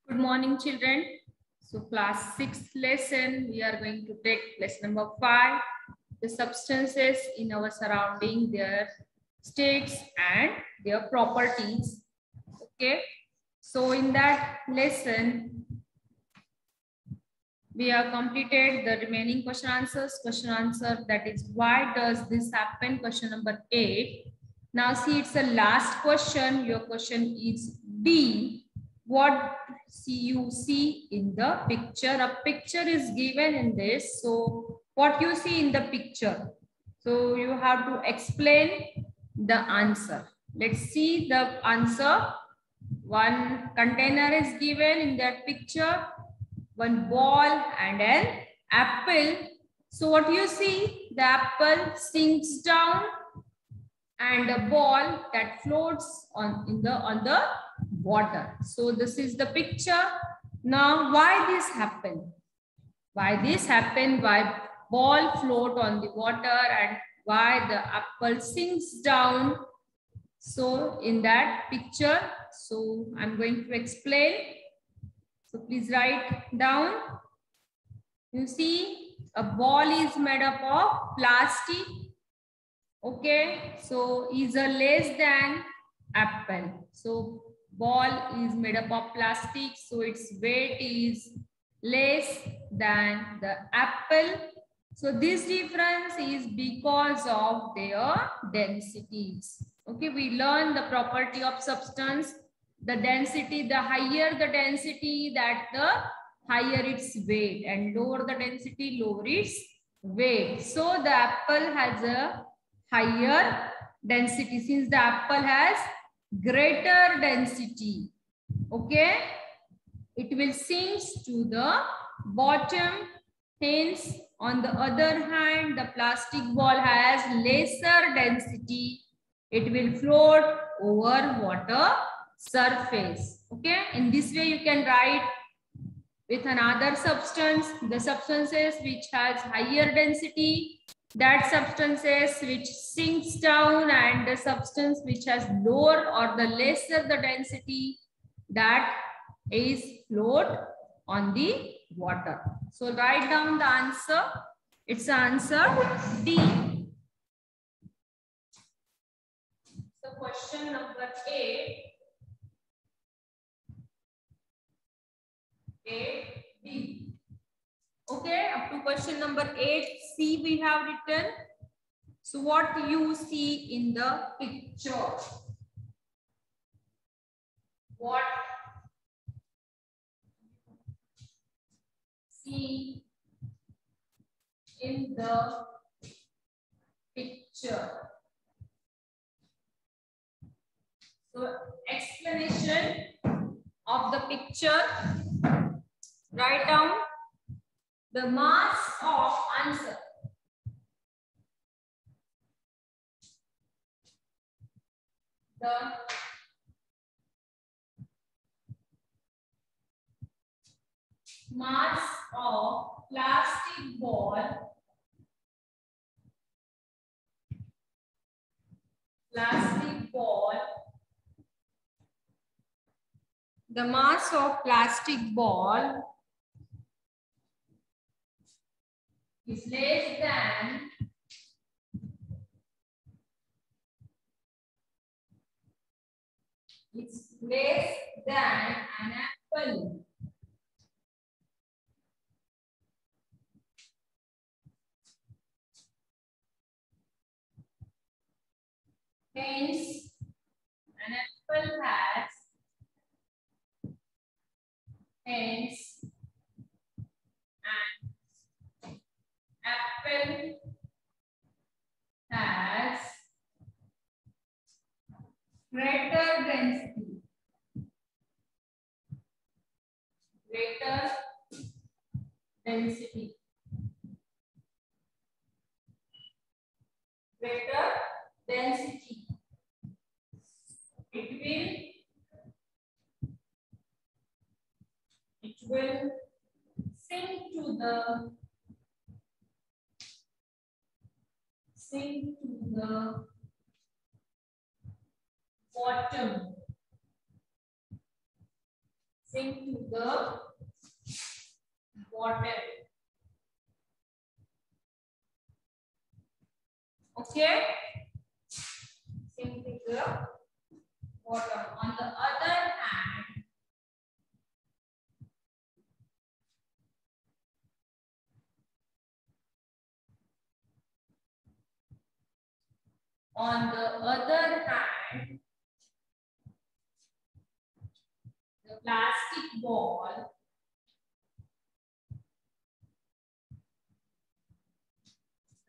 Good morning, children. So class 6 lesson, we are going to take lesson number 5, the substances in our surrounding, their states and their properties. Okay. So in that lesson, we have completed the remaining question answers. Question answer, that is, why does this happen? Question number 8. Now see, it's the last question. Your question is D. What you see in the picture? A picture is given in this. So what you see in the picture? So you have to explain the answer. Let's see the answer. One container is given in that picture, one ball and an apple. So what you see? The apple sinks down and a ball that floats on the water. So this is the picture. Now why this happened? Why this happened? Why ball float on the water and why the apple sinks down? So in that picture, so I'm going to explain. So please write down. You see, a ball is made up of plastic. Okay, so is a less than apple. So ball is made up of plastic, so its weight is less than the apple. So this difference is because of their densities. Okay, we learn the property of substance. The density, the higher the density, that the higher its weight, and lower the density, lower its weight. So the apple has a higher density since the apple has greater density. Okay, it will sink to the bottom. Hence, on the other hand, the plastic ball has lesser density. It will float over water surface. Okay, in this way you can write with another substance, the substances which has higher density, that substances which sinks down, and the substance which has lower or the lesser the density, that is float on the water. So write down the answer. It's answer D. So question number 8. 8D. Okay, up to question number 8C we have written. So what you see in the picture? What see in the picture? So explanation of the picture. Write down the mass of answer. The mass of plastic ball. Plastic ball. The mass of plastic ball is less than an apple. Hence, an apple has greater density. Greater density. Greater density. It will sink to the bottom. sink to the bottom. Okay, sink to the bottom. On the other hand,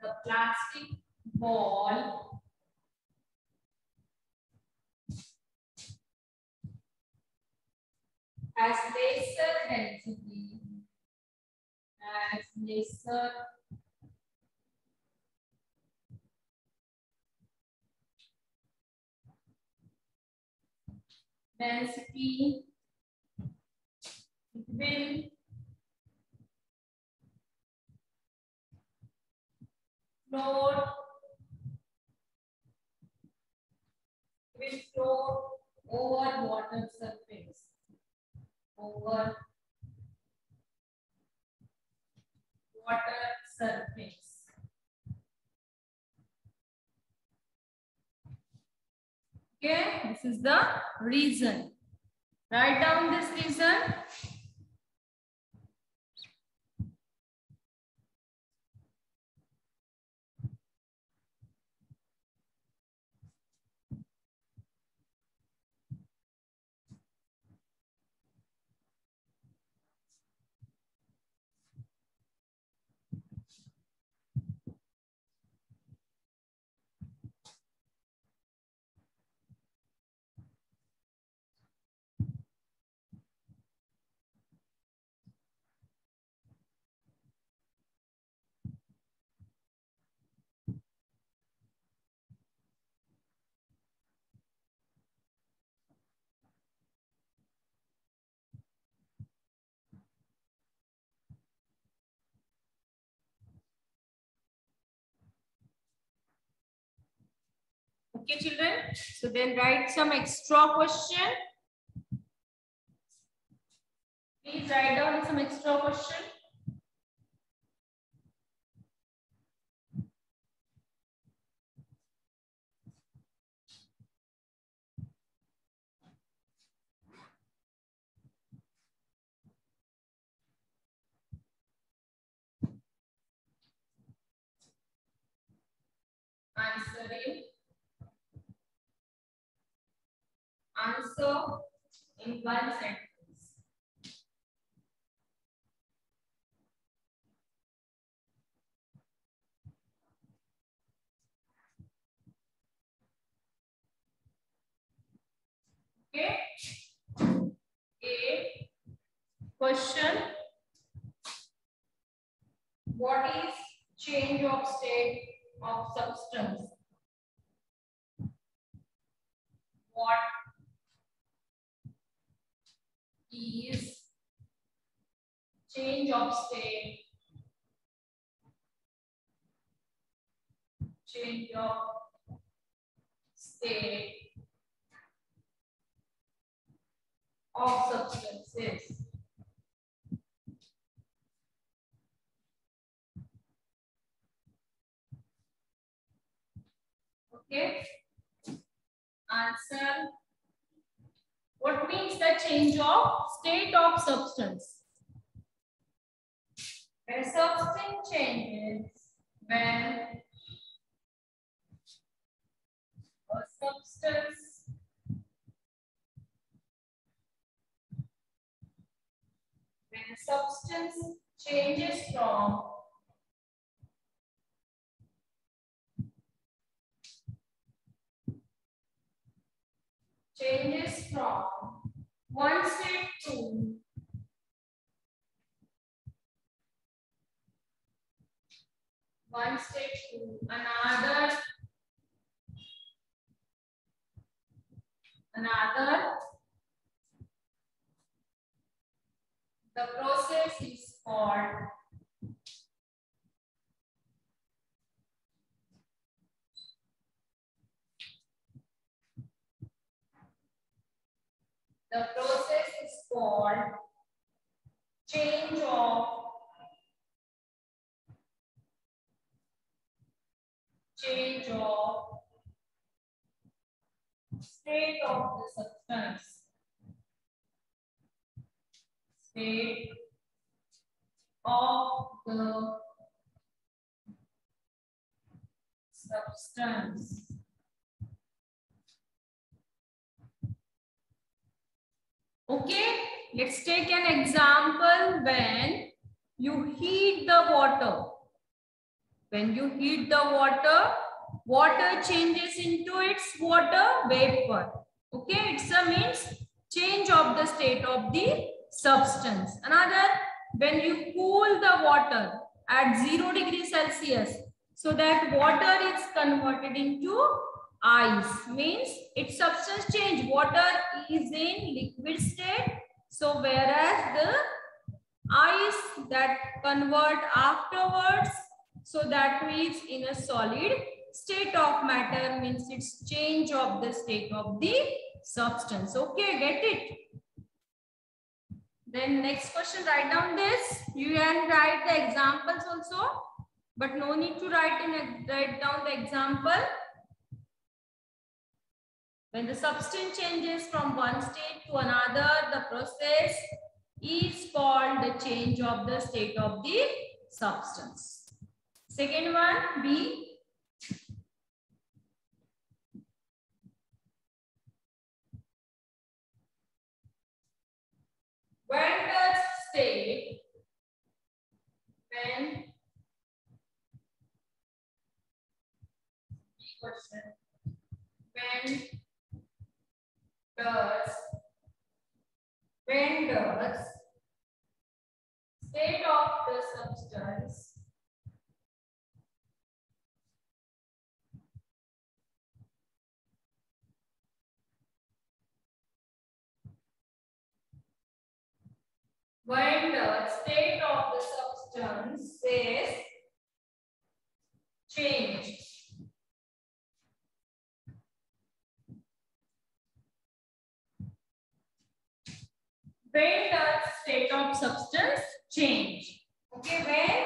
the plastic ball has lesser density, it will float over water surface. Over water surface. Okay, this is the reason. Write down this reason. Okay, children. So then write some extra question. Please write down some extra question. Answer in one sentence. Okay. A question. What is change of state of substance? What is change of state? Change of state of substances. Okay. Answer. What means the change of state of substance? When a substance changes, when a substance changes from one state to another, the process is called called change of state of the substance. State of the substance. Okay, let's take an example. When you heat the water, water changes into its water vapor. Okay, it's a means change of the state of the substance. Another, when you cool the water at 0 degrees Celsius, so that water is converted into ice, means its substance change. Water is in liquid state, so whereas the ice that convert afterwards, so that means in a solid state of matter, means it's change of the state of the substance. Okay, get it? Then next question, write down this. You can write the examples also, but no need to write down the example. When the substance changes from one state to another, the process is called the change of the state of the substance. Second one, B. When does state, when does state of the substance says change? When does state of substance change? Okay, when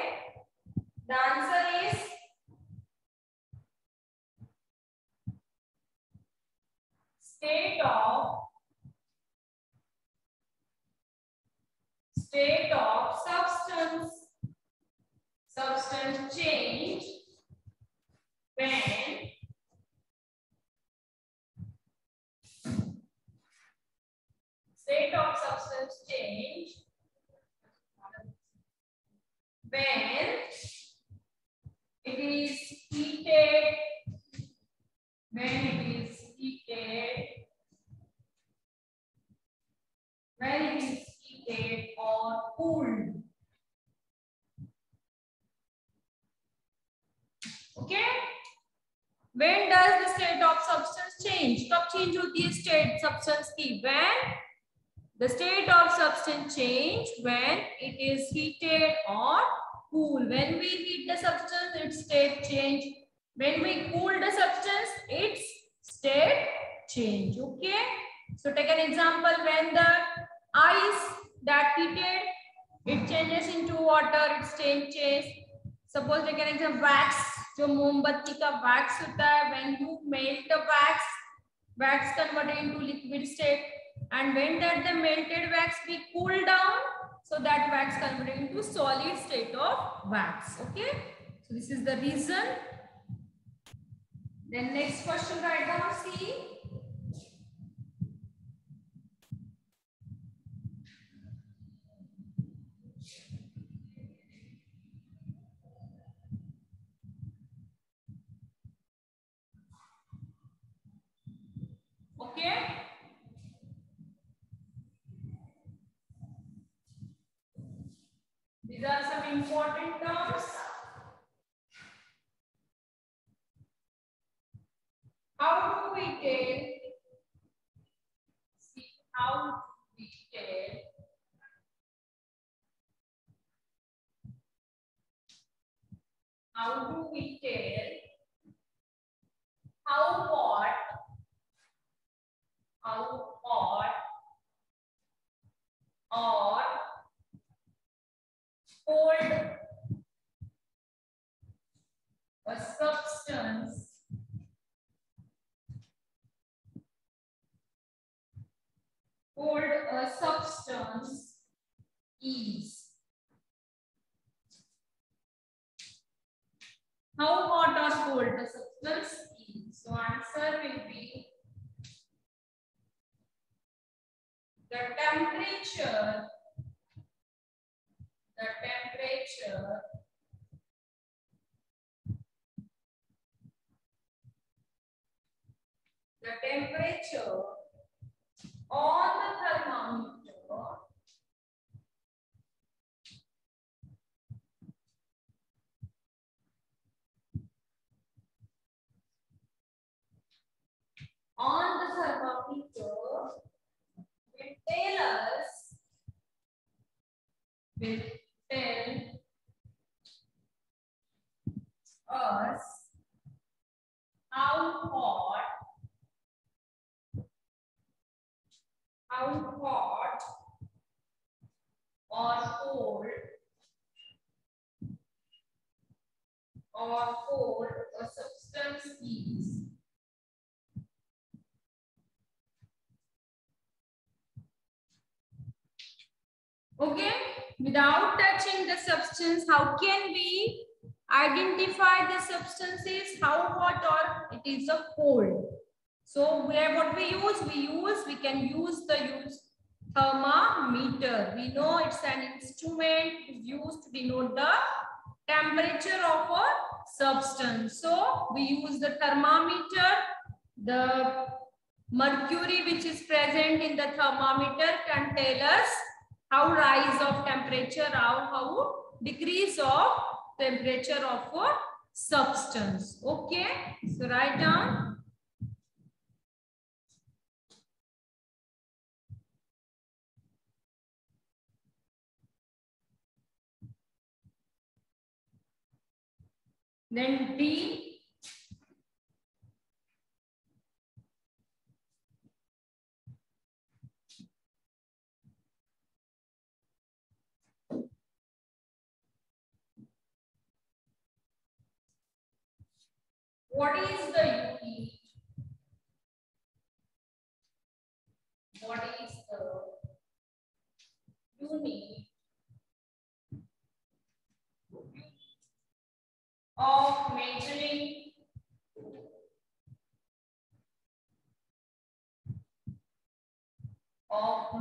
the answer is state of substance change when state of substance change when it is heated, or cooled. Okay, when does the state of substance change? कब change होती है state substance की? When the state of substance change when it is heated or cool. When we heat the substance, its state change. When we cool the substance, its state change. Okay, so take an example. When the ice that heated, it changes into water, its state change. Suppose take an example, wax. जो मोमबत्ती का wax होता है, when you melt the wax converted into liquid state, and when that the melted wax be cooled down, so that wax converted into solid state of wax. Okay, so this is the reason. Then next question, write down C. Okay, these are some important terms. How do we tell? See, how do we tell? How do we tell how hot cold a substance is. How hot or cold the substance is? So answer will be the temperature on the thermometer will tell us how hot or cold a substance is. Okay, without touching the substance, how can we identify the substances, how hot or it is a cold? So what we can use thermometer. We know it's an instrument used to denote the temperature of a substance. So we use the thermometer. The mercury which is present in the thermometer can tell us how rise of temperature, how decrease of temperature of a substance. Okay, so write down. Then D. What is the unit? What is the unit of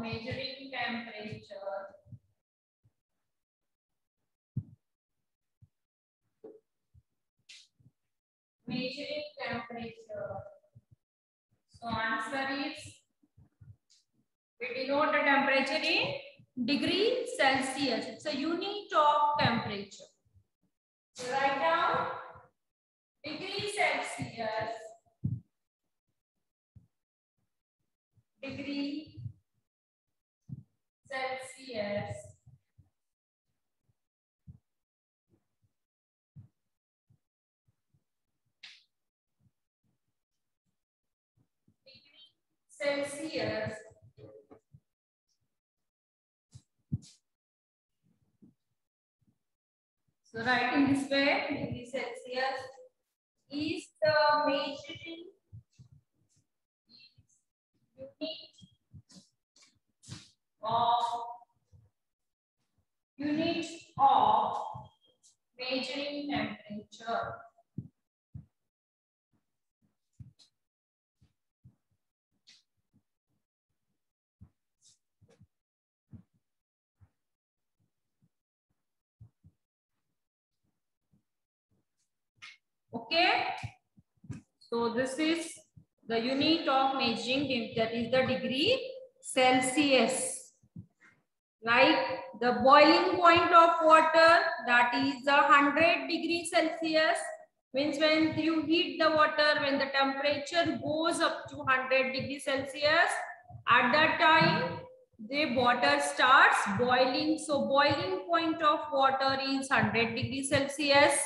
measuring temperature? Measuring temperature. So answer is, we denote the temperature in degree Celsius. It's a unit of temperature. So write down degree Celsius. Degree Celsius. Celsius. So write in this way, degree Celsius is the measuring unit of measuring temperature. Okay, so this is the unit of measuring, that is the degree Celsius. Like the boiling point of water, that is 100 degrees Celsius. Means when you heat the water, when the temperature goes up to 100 degrees Celsius, at that time the water starts boiling. So boiling point of water is 100 degrees Celsius.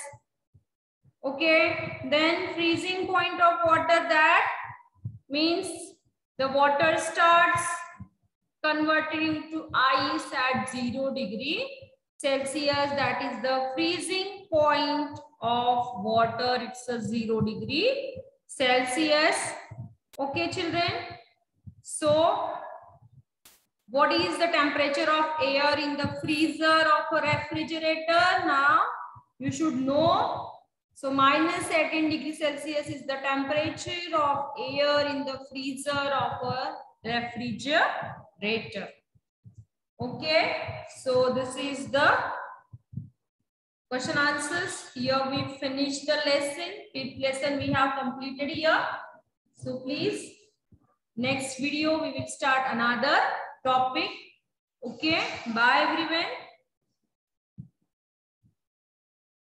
Okay, then freezing point of water, that means the water starts converting to ice at 0 degree Celsius. That is the freezing point of water. It's a 0 degree Celsius. Okay, children. So What is the temperature of air in the freezer of a refrigerator? Now you should know. So minus 18 degrees Celsius is the temperature of air in the freezer of a refrigerator. Okay, so this is the question answers. Here we finish the lesson. 5th lesson we have completed here. So please, next video we will start another topic. Okay, bye everyone.